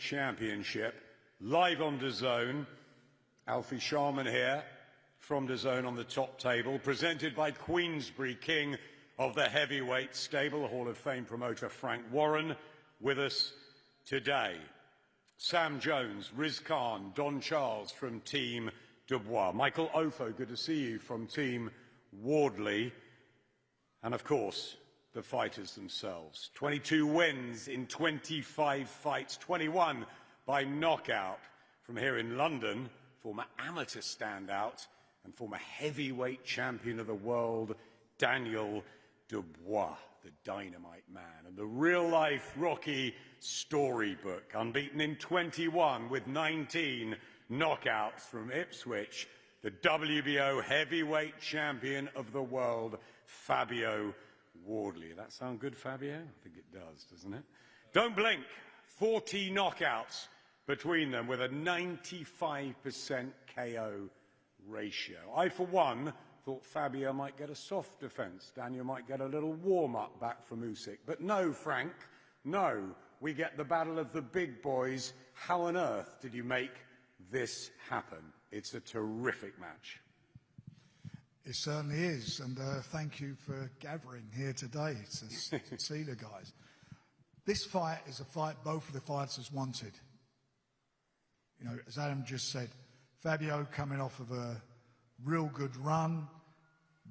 Championship, live on DAZN. Alfie Sharman here from DAZN on the top table, presented by Queensberry, king of the heavyweight stable, Hall of Fame promoter Frank Warren, with us today. Sam Jones, Riz Khan, Don Charles from Team Dubois, Michael Ofo, good to see you, from Team Wardley, and of course, the fighters themselves. 22 wins in 25 fights, 21 by knockout. From here in London, former amateur standout and former heavyweight champion of the world, Daniel Dubois, the Dynamite Man, and the real-life Rocky storybook, unbeaten in 21 with 19 knockouts from Ipswich, the WBO Heavyweight Champion of the world, Fabio Wardley. That sound good, Fabio? I think it does, doesn't it? Don't blink. 40 knockouts between them with a 95% KO ratio. I, for one, thought Fabio might get a soft defence. Daniel might get a little warm-up back from Usyk. But no, Frank, no. We get the battle of the big boys. How on earth did you make this happen? It's a terrific match. It certainly is, and thank you for gathering here today to see the guys. This fight is a fight both of the fighters wanted. You know, as Adam just said, Fabio coming off of a real good run,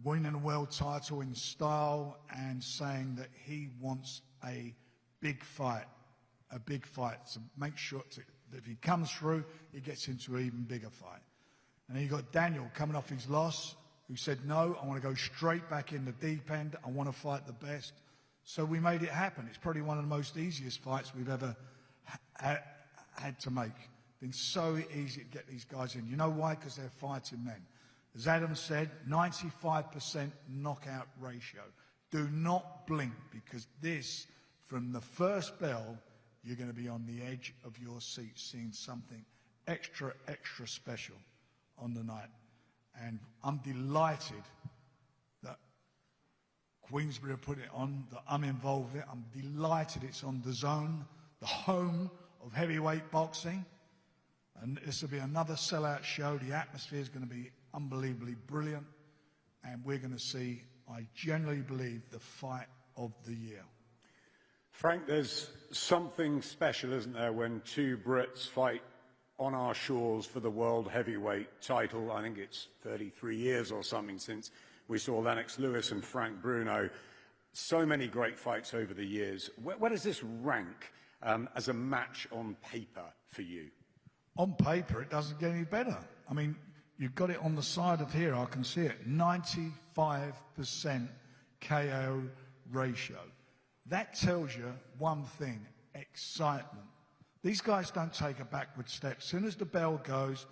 winning a world title in style, and saying that he wants a big fight to make sure that if he comes through, he gets into an even bigger fight. And then you got Daniel coming off his loss, who said, no, I want to go straight back in the deep end. I want to fight the best. So we made it happen. It's probably one of the most easiest fights we've ever had to make. Been so easy to get these guys in. You know why? Because they're fighting men. As Adam said, 95% knockout ratio. Do not blink, because this, from the first bell, you're going to be on the edge of your seat, seeing something extra, extra special on the night. And I'm delighted that Queensberry have put it on, that I'm involved in it. I'm delighted it's on DAZN, the home of heavyweight boxing. And this will be another sellout show. The atmosphere is going to be unbelievably brilliant. And we're going to see, I genuinely believe, the fight of the year. Frank, there's something special, isn't there, when two Brits fight on our shores for the world heavyweight title. I think it's 33 years or something since we saw Lennox Lewis and Frank Bruno. So many great fights over the years. Where does this rank as a match on paper for you? On paper, it doesn't get any better. I mean, you've got it on the side of here, I can see it. 95% KO ratio. That tells you one thing, excitement. These guys don't take a backward step. As soon as the bell goes,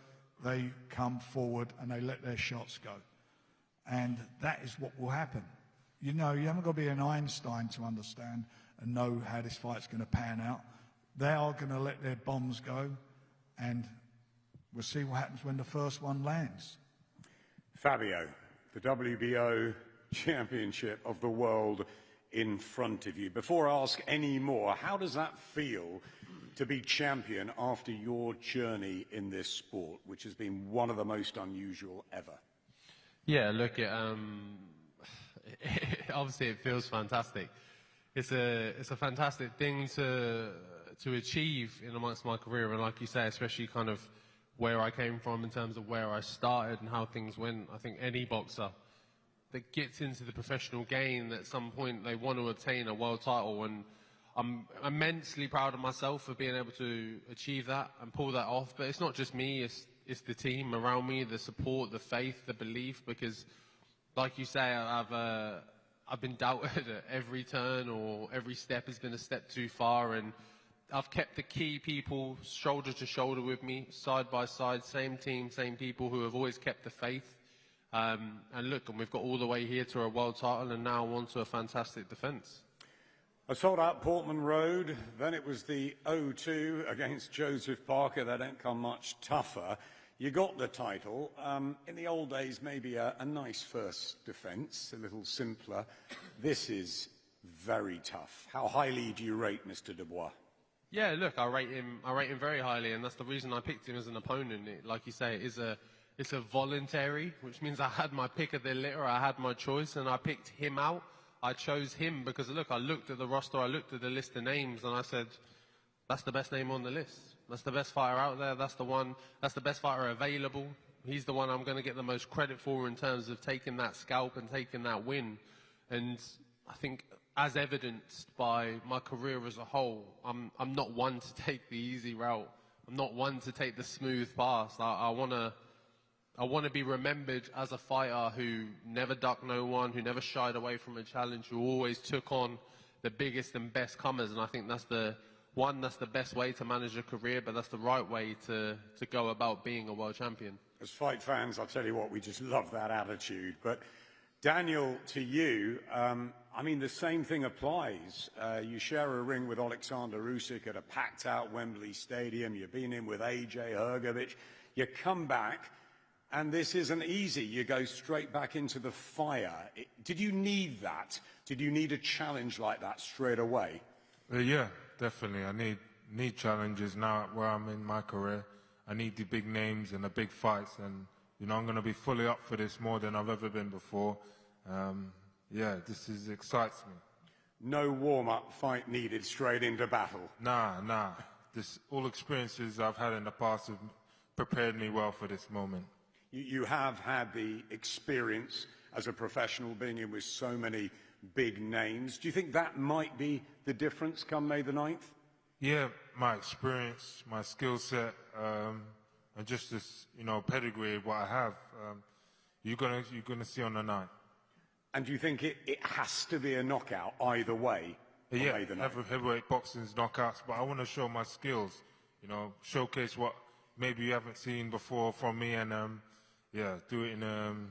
they come forward and they let their shots go. And that is what will happen. You know, you haven't got to be an Einstein to understand and know how this fight's going to pan out. They are going to let their bombs go, and we'll see what happens when the first one lands. Fabio, the WBO Championship of the world in front of you. Before I ask any more, how does that feel to be champion after your journey in this sport, which has been one of the most unusual ever? Yeah, look, obviously it feels fantastic. It's a fantastic thing to achieve in amongst my career, and like you say, especially kind of where I came from in terms of where I started and how things went. I think any boxer that gets into the professional game, at some point they want to attain a world title, and I'm immensely proud of myself for being able to achieve that and pull that off. But it's not just me, it's the team around me, the support, the faith, the belief, because like you say, I've been doubted at every turn, or every step has been a step too far, and I've kept the key people shoulder to shoulder with me, side by side, same team, same people who have always kept the faith. And look, and we've got all the way here to a world title, and now on to a fantastic defence. A sold-out Portman Road, then it was the O2 against Joseph Parker. That didn't come much tougher. You got the title. In the old days, maybe a nice first defence, a little simpler. This is very tough. How highly do you rate Mr. Dubois? Yeah, look, I rate him very highly, and that's the reason I picked him as an opponent. Like you say, it's a voluntary, which means I had my pick of the litter, I had my choice, and I picked him out. I chose him because, look, I looked at the roster, I looked at the list of names, and I said, that's the best name on the list. That's the best fighter out there. That's the best fighter available. He's the one I'm going to get the most credit for in terms of taking that scalp and taking that win. And I think, as evidenced by my career as a whole, I'm not one to take the easy route. I'm not one to take the smooth path. I want to be remembered as a fighter who never ducked no one, who never shied away from a challenge, who always took on the biggest and best comers. And I think that's the best way to manage a career, but that's the right way to go about being a world champion. As fight fans, I'll tell you what, we just love that attitude. But Daniel, to you, I mean, the same thing applies. You share a ring with Alexander Usyk at a packed-out Wembley Stadium. You've been in with AJ Hrgovic. You come back, and this isn't easy. You go straight back into the fire. Did you need that? Did you need a challenge like that straight away? Yeah, definitely. I need challenges now where I'm in my career. I need the big names and the big fights, and you know I'm going to be fully up for this more than I've ever been before. Yeah, this excites me. No warm-up fight needed, straight into battle. Nah. All experiences I've had in the past have prepared me well for this moment. You have had the experience as a professional being in with so many big names. Do you think that might be the difference come May the 9th? Yeah, my experience, my skill set, and just this, pedigree of what I have, you're gonna see on the night. And do you think it has to be a knockout either way? Yeah, heavyweight boxing's knockouts, but I want to show my skills, showcase what maybe you haven't seen before from me, and do it in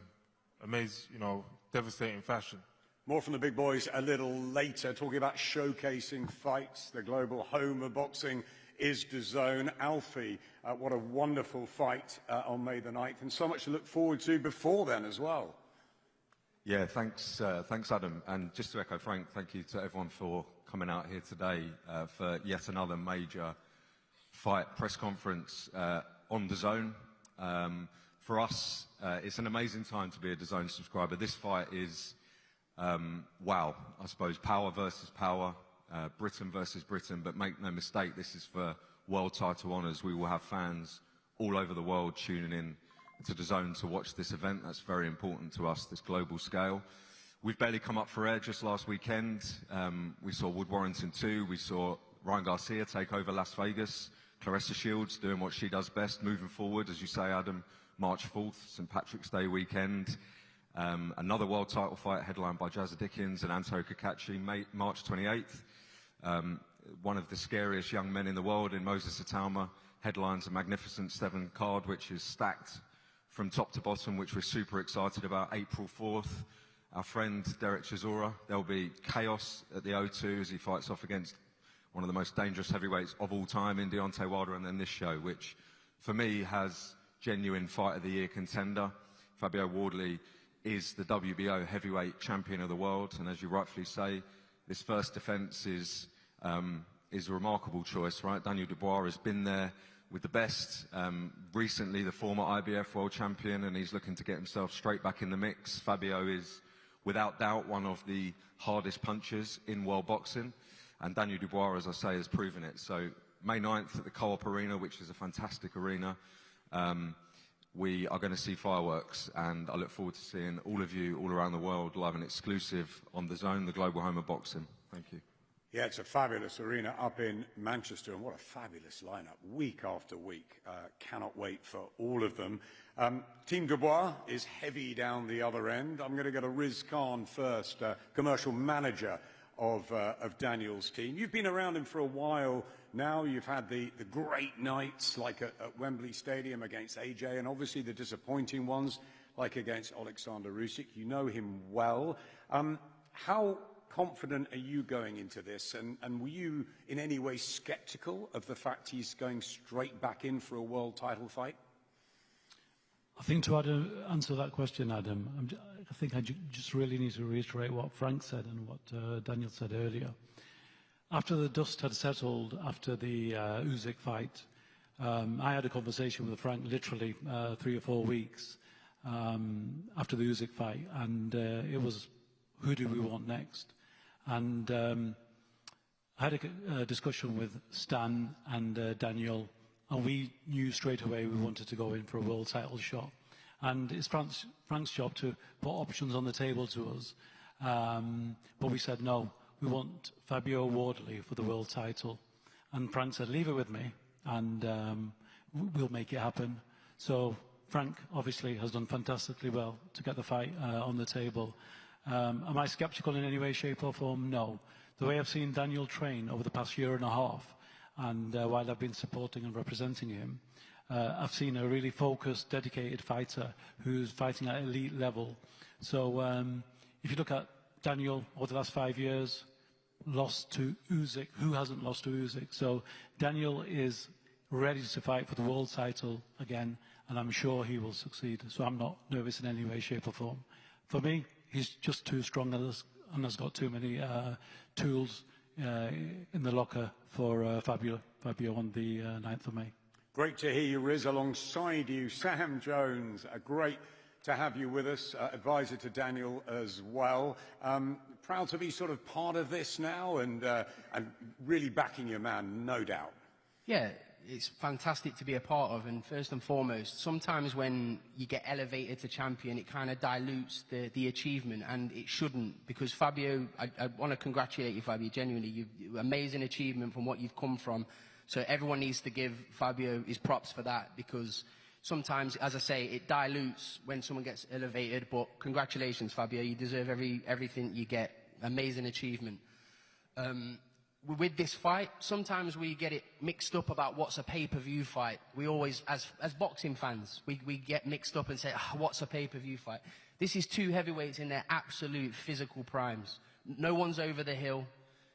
amazing, devastating fashion. More from the big boys a little later, talking about showcasing fights. The global home of boxing is DAZN. Alfie, what a wonderful fight on May the 9th, and so much to look forward to before then as well. Yeah, thanks Adam. And just to echo Frank, thank you to everyone for coming out here today for yet another major fight press conference on DAZN. For us, it's an amazing time to be a DAZN subscriber. This fight is wow, I suppose, power versus power, Britain versus Britain, but make no mistake, this is for world title honours. We will have fans all over the world tuning in to DAZN to watch this event. That's very important to us, this global scale. We've barely come up for air just last weekend. We saw Wood Warrington 2, we saw Ryan Garcia take over Las Vegas, Claressa Shields doing what she does best, moving forward, as you say, Adam, March 4th, St Patrick's Day weekend. Another world title fight headlined by Jazza Dickens and Anto Kakachi, March 28th. One of the scariest young men in the world in Moses Itauma headlines a magnificent 7 card, which is stacked from top to bottom, which we're super excited about. April 4th, our friend Derek Chisora. There'll be chaos at the O2 as he fights off against one of the most dangerous heavyweights of all time in Deontay Wilder, and then this show, which for me has genuine fight of the year contender. Fabio Wardley is the WBO Heavyweight Champion of the world, and as you rightfully say, this first defence is a remarkable choice, right? Daniel Dubois has been there with the best, recently the former IBF World Champion, and he's looking to get himself straight back in the mix. Fabio is, without doubt, one of the hardest punchers in world boxing, and Daniel Dubois, as I say, has proven it. So May 9th at the Co-op Arena, which is a fantastic arena, we are going to see fireworks, and I look forward to seeing all of you all around the world live and exclusive on DAZN, the global home of boxing. Thank you. Yeah, it's a fabulous arena up in Manchester, and what a fabulous lineup, week after week. Cannot wait for all of them. Team Dubois is heavy down the other end. I'm going to go to Riz Khan first, commercial manager of Daniel's team. You've been around him for a while now. You've had the great nights like at Wembley Stadium against AJ, and obviously the disappointing ones like against Alexander Usyk. You know him well. How confident are you going into this, and were you in any way sceptical of the fact he's going straight back in for a world title fight? I think to answer that question, Adam, I just really need to reiterate what Frank said and what Daniel said earlier. After the dust had settled after the Usyk fight, I had a conversation with Frank literally 3 or 4 weeks after the Usyk fight, and it was, who do we want next? And I had a discussion with Stan and Daniel, and we knew straight away we wanted to go in for a world title shot. And it's Frank's job to put options on the table to us. But we said, no, we want Fabio Wardley for the world title. And Frank said, leave it with me, and we'll make it happen. So Frank obviously has done fantastically well to get the fight on the table. Am I sceptical in any way, shape or form? No. The way I've seen Daniel train over the past year and a half, and while I've been supporting and representing him, I've seen a really focused, dedicated fighter who's fighting at elite level. So if you look at Daniel over the last 5 years, lost to Usyk. Who hasn't lost to Usyk? So Daniel is ready to fight for the world title again, and I'm sure he will succeed. So I'm not nervous in any way, shape or form. For me, he's just too strong and has got too many tools in the locker for Fabio on the 9th of May. Great to hear you, Riz. Alongside you, Sam Jones. Great to have you with us, advisor to Daniel as well. Proud to be sort of part of this now and really backing your man, no doubt. Yeah, it's fantastic to be a part of, and first and foremost, sometimes when you get elevated to champion, it kind of dilutes the achievement, and it shouldn't, because Fabio, I want to congratulate you, Fabio, genuinely. Amazing achievement from what you've come from, so everyone needs to give Fabio his props for that, because sometimes, as I say, it dilutes when someone gets elevated, but congratulations, Fabio, you deserve everything you get. Amazing achievement. With this fight, sometimes we get it mixed up about what's a pay-per-view fight. We always, as boxing fans, we get mixed up and say, what's a pay-per-view fight? This is two heavyweights in their absolute physical primes. No one's over the hill.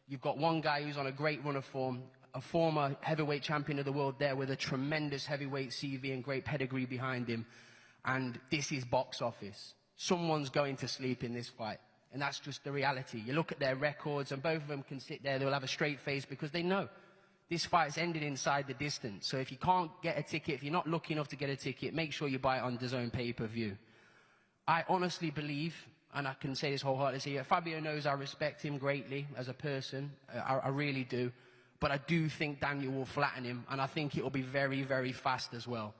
You've got one guy who's on a great run of form, a former heavyweight champion of the world there with a tremendous heavyweight CV and great pedigree behind him. And this is box office. Someone's going to sleep in this fight. And that's just the reality. You look at their records, and both of them can sit there, they'll have a straight face because they know this fight's ended inside the distance. So if you can't get a ticket, if you're not lucky enough to get a ticket, make sure you buy it on DAZN pay-per-view. I honestly believe, and I can say this wholeheartedly, Fabio knows I respect him greatly as a person. I really do. But I do think Daniel will flatten him, and I think it will be very, very fast as well.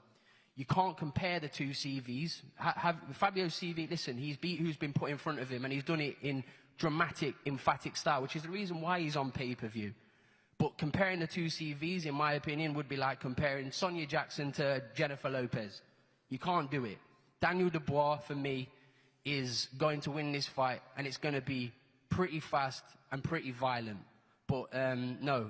You can't compare the two CVs. Fabio's CV, listen, he's beat who's been put in front of him, and he's done it in dramatic, emphatic style, which is the reason why he's on pay-per-view. But comparing the two CVs, in my opinion, would be like comparing Sonia Jackson to Jennifer Lopez. You can't do it. Daniel Dubois, for me, is going to win this fight, and it's going to be pretty fast and pretty violent. But no,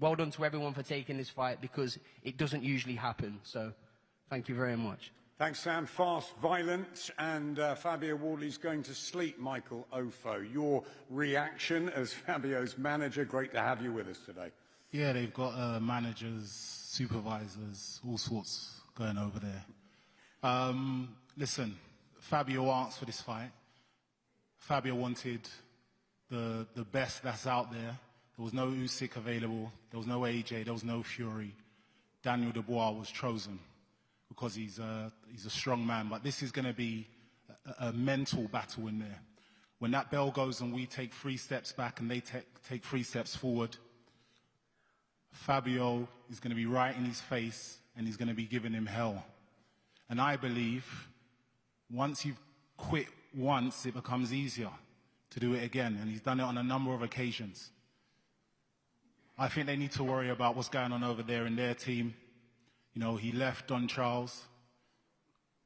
well done to everyone for taking this fight, because it doesn't usually happen. So thank you very much. Thanks, Sam. Fast, violent, and Fabio Wardley's going to sleep, Michael Ofo. Your reaction as Fabio's manager, great to have you with us today. Yeah, they've got managers, supervisors, all sorts going over there. Listen, Fabio asked for this fight. Fabio wanted the best that's out there. There was no Usyk available. There was no AJ. There was no Fury. Daniel Dubois was chosen because he's a strong man. But this is going to be a mental battle in there. When that bell goes and we take 3 steps back and they take 3 steps forward, Fabio is going to be right in his face and he's going to be giving him hell. And I believe once you've quit once, it becomes easier to do it again. And he's done it on a number of occasions. I think they need to worry about what's going on over there in their team. You know, he left Don Charles,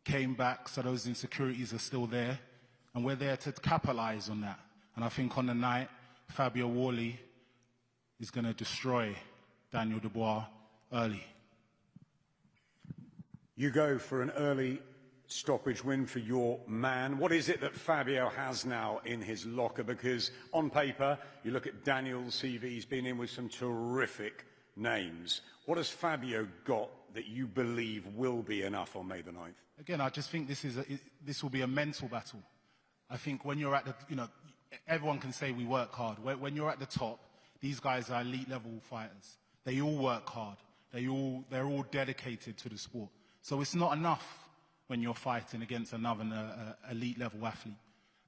came back, so those insecurities are still there. And we're there to capitalize on that. And I think on the night, Fabio Wardley is going to destroy Daniel Dubois early. You go for an early stoppage win for your man. What is it that Fabio has now in his locker? Because on paper, you look at Daniel's CV, he's been in with some terrific names. What has Fabio got that you believe will be enough on May the 9th? Again, I just think this will be a mental battle. I think when you're at the, everyone can say we work hard. When you're at the top, These guys are elite level fighters. They all work hard. They're all dedicated to the sport. So it's not enough when you're fighting against another elite level athlete.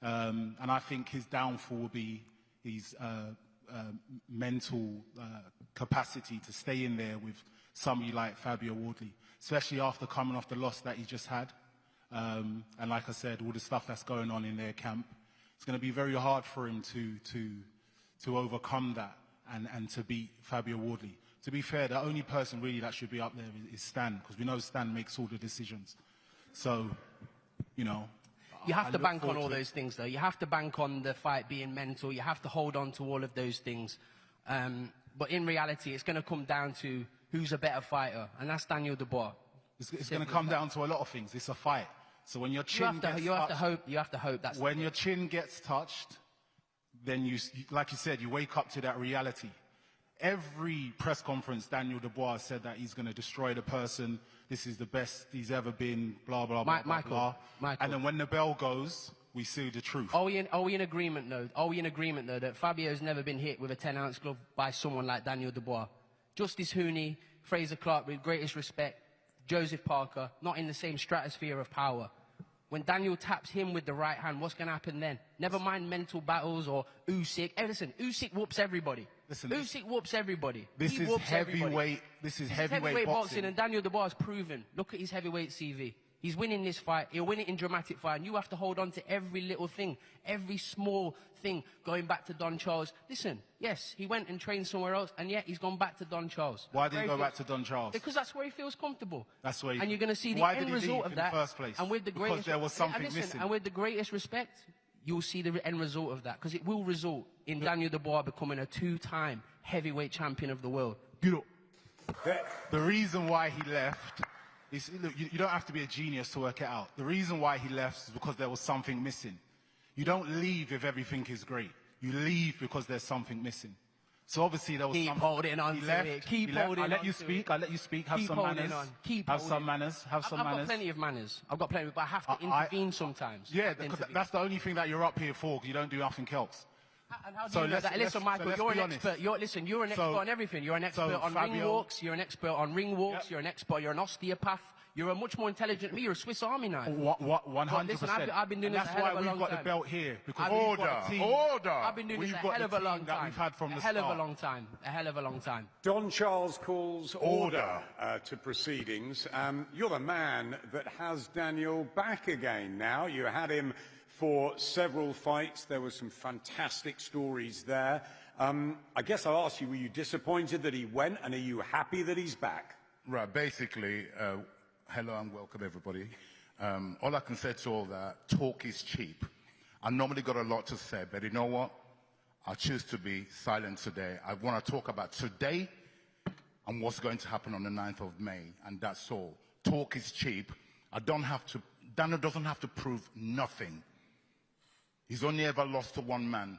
And I think his downfall will be his mental capacity to stay in there with somebody like Fabio Wardley, especially after coming off the loss that he just had. And like I said, all the stuff that's going on in their camp, it's going to be very hard for him to overcome that and to beat Fabio Wardley. To be fair, the only person really that should be up there is Stan, because we know Stan makes all the decisions. So, you know. You have to bank on all those things, though. You have to bank on the fight being mental. You have to hold on to all of those things. But in reality, it's going to come down to who's a better fighter, and that's Daniel Dubois. It's going to come down to a lot of things. It's a fight. So when your chin gets touched, you have to hope that's when your chin gets touched, then you, like you said, you wake up to that reality. Every press conference, Daniel Dubois said that he's going to destroy the person. This is the best he's ever been, blah, blah, blah, blah, blah. Michael. And then when the bell goes, we see the truth. Are we in agreement, though? Are we in agreement, though, that Fabio's never been hit with a 10-ounce glove by someone like Daniel Dubois? Justice Hooney, Fraser Clark, with greatest respect, Joseph Parker, not in the same stratosphere of power. When Daniel taps him with the right hand, what's going to happen then? Never mind mental battles or Usyk. Hey, listen, Usyk whoops everybody. Usyk whoops everybody. This is heavyweight. This is heavyweight boxing. And Daniel Dubois has proven. Look at his heavyweight CV. He's winning this fight. He'll win it in dramatic fight. And you have to hold on to every little thing, every small thing. Going back to Don Charles. Listen, yes, he went and trained somewhere else, and yet he's gone back to Don Charles. Why did he go back to Don Charles? Because that's where he feels comfortable. That's where. And you're going to see the end result of that. In the first place? And with the greatest, because there was something missing. And with the greatest respect, you'll see the end result of that, because it will result in Daniel Dubois becoming a 2-time heavyweight champion of the world. The reason why he left is, look, you don't have to be a genius to work it out. The reason why he left is because there was something missing. You don't leave if everything is great. You leave because there's something missing. So obviously there was Keep holding on to it. Keep holding on. I'll let you speak. I'll let you speak. Have some manners. Have some manners. Have some manners. I've got plenty of manners. I've got plenty, but I have to intervene sometimes. Yeah, because that's the only thing that you're up here for. You don't do nothing else. And how do you know that? Listen, Michael, you're an expert. You're an expert on everything. You're an expert on ring walks. You're an expert on ring walks. You're an expert. You're an osteopath. You're a much more intelligent than me. You're a Swiss Army knife. 100%. Listen, I've been doing this a hell of a long time. That's why we've got the belt here. Because Order. I've been doing this a hell of a long time. We've had from the start. A hell of a long time. Don Charles calls order to proceedings. You're the man that has Daniel back again now. You had him for several fights. There were some fantastic stories there. I guess I'll ask you, were you disappointed that he went, and are you happy that he's back? Right, basically, hello and welcome everybody. All I can say to all that, talk is cheap. I normally got a lot to say, but you know what? I choose to be silent today. I want to talk about today and what's going to happen on the 9th of May, and that's all. Talk is cheap. Daniel doesn't have to prove nothing. He's only ever lost to one man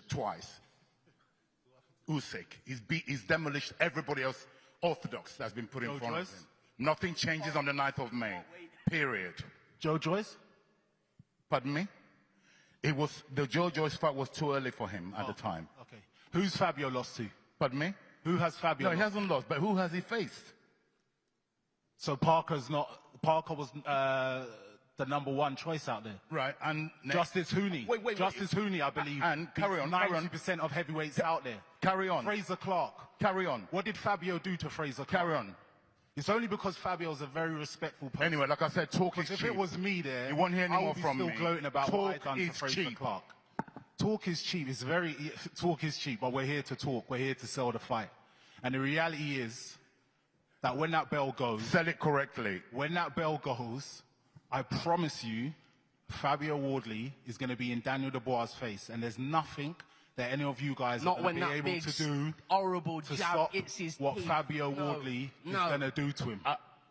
twice. Usyk. He's demolished everybody else orthodox that's been put in front of him. Nothing changes on the 9th of May. Period. Joe Joyce? Pardon me? The Joe Joyce fight was too early for him at the time. Okay. Who's Fabio lost to? Pardon me? Who has Fabio lost? No, he hasn't lost, but who has he faced? So Parker was the #1 choice out there. Right, and Justice Hooney. Justice Hooney, I believe. And carry on. 90% of heavyweights out there. Carry on. Fraser Clark. Carry on. What did Fabio do to Fraser Clark? Carry on. It's only because Fabio's a very respectful person. Anyway, like I said, talk is cheap. If it was me there, you won't hear any more from me. I would be still gloating about what I've done to Fraser Clark. Talk is cheap. Talk is cheap, but we're here to talk. We're here to sell the fight. And the reality is that when that bell goes... Sell it correctly. When that bell goes, I promise you, Fabio Wardley is going to be in Daniel Dubois' face, and there's nothing that any of you guys are going to be able to do horrible to jab stop hits his what teeth. Fabio Wardley is going to do to him.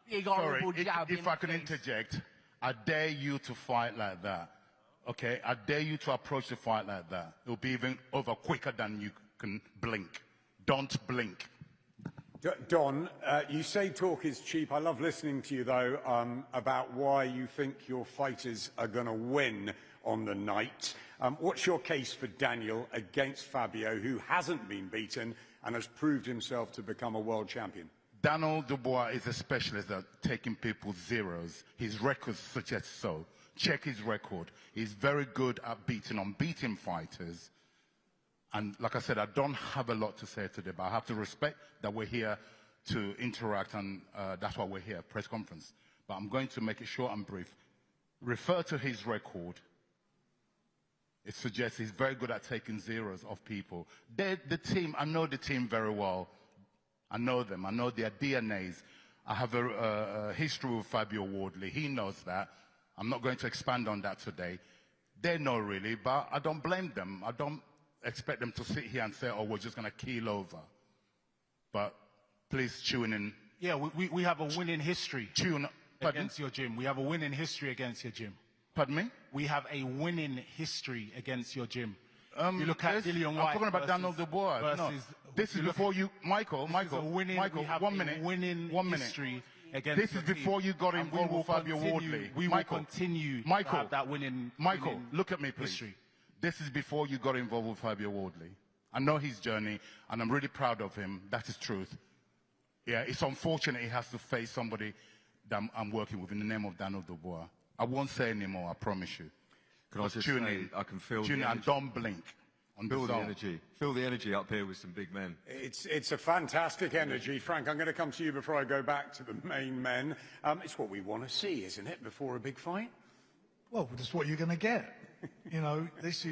Big horrible jab. If I can interject, I dare you to fight like that. Okay, I dare you to approach the fight like that. It'll be even over quicker than you can blink. Don't blink. Don, you say talk is cheap. I love listening to you, though, about why you think your fighters are going to win on the night. What's your case for Daniel against Fabio, who hasn't been beaten and has proved himself to become a world champion? Daniel Dubois is a specialist at taking people's zeros. His record suggests so. Check his record. He's very good at beating unbeaten fighters. And like I said, I don't have a lot to say today, but I have to respect that we're here to interact, and that's why we're here, press conference. But I'm going to make it short and brief. Refer to his record. It suggests he's very good at taking zeros of people. The team, I know the team very well. I know them. I know their DNAs. I have a history with Fabio Wardley. He knows that. I'm not going to expand on that today. They know really, but I don't blame them. I don't expect them to sit here and say, oh, we're just going to keel over. But please tune in. Yeah, we have a winning history Tune against your gym. We have a winning history against your gym. Pardon me? We have a winning history against your gym. You look at Dillian White. I'm talking about Daniel Dubois. No, this is before you, Michael, one minute. History against this is before you got involved with Fabio Wardley. We will continue to have that winning look at me, please. history. This is before you got involved with Fabio Wardley. I know his journey, and I'm really proud of him. That is truth. Yeah, it's unfortunate he has to face somebody that I'm working with in the name of Daniel Dubois. I won't say anymore, I promise you. Can I just say, I can feel the energy. And don't blink. Feel the energy. Feel the energy up here with some big men. It's a fantastic energy. Frank, I'm going to come to you before I go back to the main men. It's what we want to see, isn't it, before a big fight? Well, that's what you're going to get. You know, this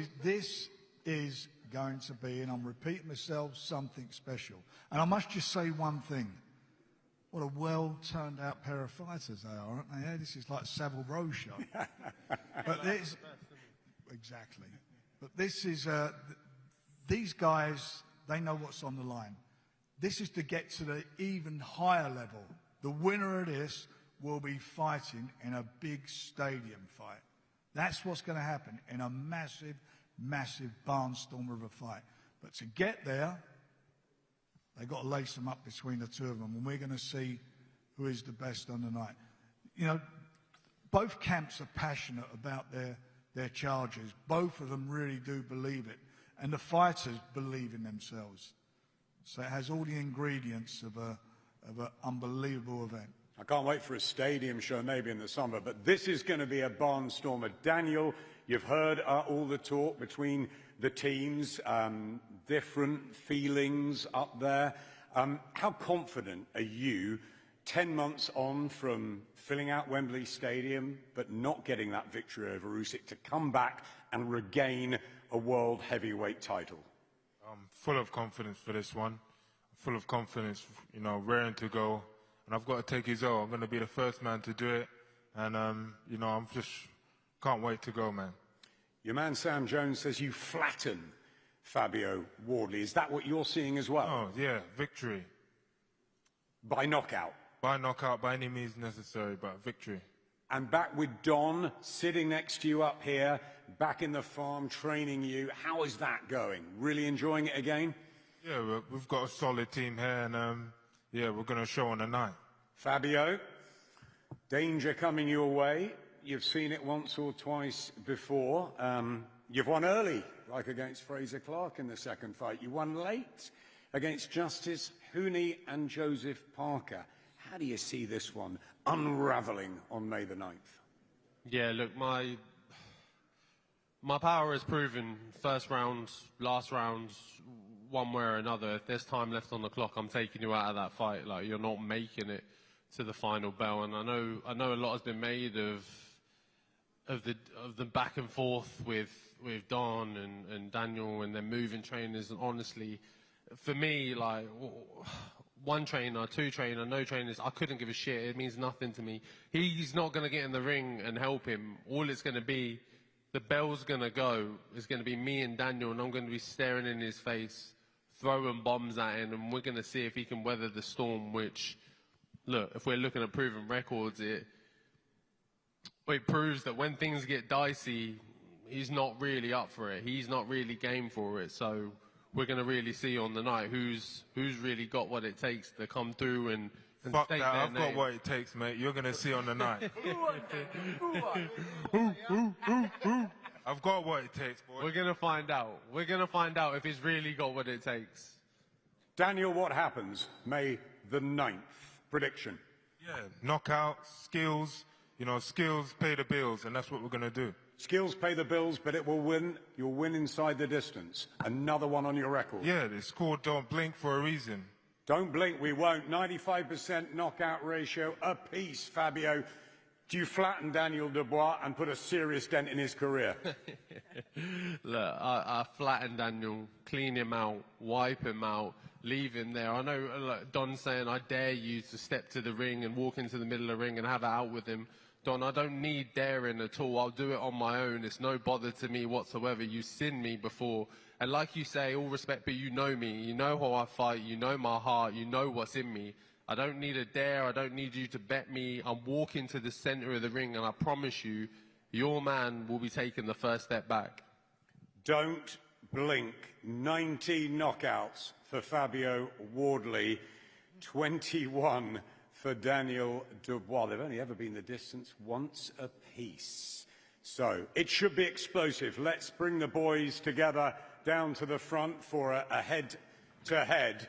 is going to be, and I'm repeating myself, something special. And I must just say one thing. What a well-turned-out pair of fighters they are, aren't they? This is like Savile Row show. But this, exactly. But this is, these guys, they know what's on the line. This is to get to the even higher level. The winner of this will be fighting in a big stadium fight. That's what's going to happen in a massive, massive barnstormer of a fight. But to get there, they've got to lace them up between the two of them, and we're going to see who is the best on the night. You know, both camps are passionate about their charges. Both of them really do believe it. And the fighters believe in themselves. So it has all the ingredients of an unbelievable event. I can't wait for a stadium show maybe in the summer, but this is going to be a barnstormer. Daniel, you've heard all the talk between the teams, different feelings up there. How confident are you 10 months on from filling out Wembley Stadium but not getting that victory over Usyk to come back and regain a world heavyweight title? I'm full of confidence for this one. Full of confidence, you know, raring to go. And I've got to take his oath. I'm going to be the first man to do it. And, you know, I'm just can't wait to go, man. Your man Sam Jones says you flatten Fabio Wardley. Is that what you're seeing as well? Oh, yeah, victory. By knockout? By knockout, by any means necessary, but victory. And back with Don, sitting next to you up here, back in the farm, training you. How is that going? Really enjoying it again? Yeah, we've got a solid team here, and, yeah, we're going to show on the night. Fabio, danger coming your way. You've seen it once or twice before. You've won early, like against Fraser Clark in the second fight. You won late against Justice Hooney and Joseph Parker. How do you see this one unravelling on May the 9th? Yeah, look, my power is proven. First round, last round, one way or another. If there's time left on the clock, I'm taking you out of that fight. Like, you're not making it to the final bell. And I know a lot has been made of the back and forth with Don and Daniel and their moving trainers. And honestly, for me, like, one trainer, two trainer, no trainers, I couldn't give a shit. It means nothing to me. He's not going to get in the ring and help him. All it's going to be, the bell's going to go, is going to be me and Daniel, and I'm going to be staring in his face, throwing bombs at him, and we're going to see if he can weather the storm, which, look, if we're looking at proven records, it proves that when things get dicey, he's not really up for it. He's not really game for it. So we're going to really see on the night who's really got what it takes to come through and Fuck state that, their I've name. got what it takes, mate. You're going to see on the night. I've got what it takes, boy. We're going to find out. We're going to find out if he's really got what it takes. Daniel, what happens May the 9th? Prediction. Yeah, knockout, skills. You know, skills pay the bills, and that's what we're going to do. Skills pay the bills, but it will win. You'll win inside the distance. Another one on your record. Yeah, it's called Don't Blink for a reason. Don't blink, we won't. 95% knockout ratio apiece, Fabio. Do you flatten Daniel Dubois and put a serious dent in his career? Look, I flatten Daniel, clean him out, wipe him out, leave him there. I know like, Don's saying, I dare you to step to the ring and walk into the middle of the ring and have it out with him. Don, I don't need daring at all. I'll do it on my own. It's no bother to me whatsoever. You've seen me before. And like you say, all respect, but you know me. You know how I fight. You know my heart. You know what's in me. I don't need a dare. I don't need you to bet me. I'm walking to the center of the ring, and I promise you, your man will be taking the first step back. Don't blink. 90 knockouts for Fabio Wardley. 21 for Daniel Dubois. They've only ever been the distance once apiece. So it should be explosive. Let's bring the boys together down to the front for a head-to-head.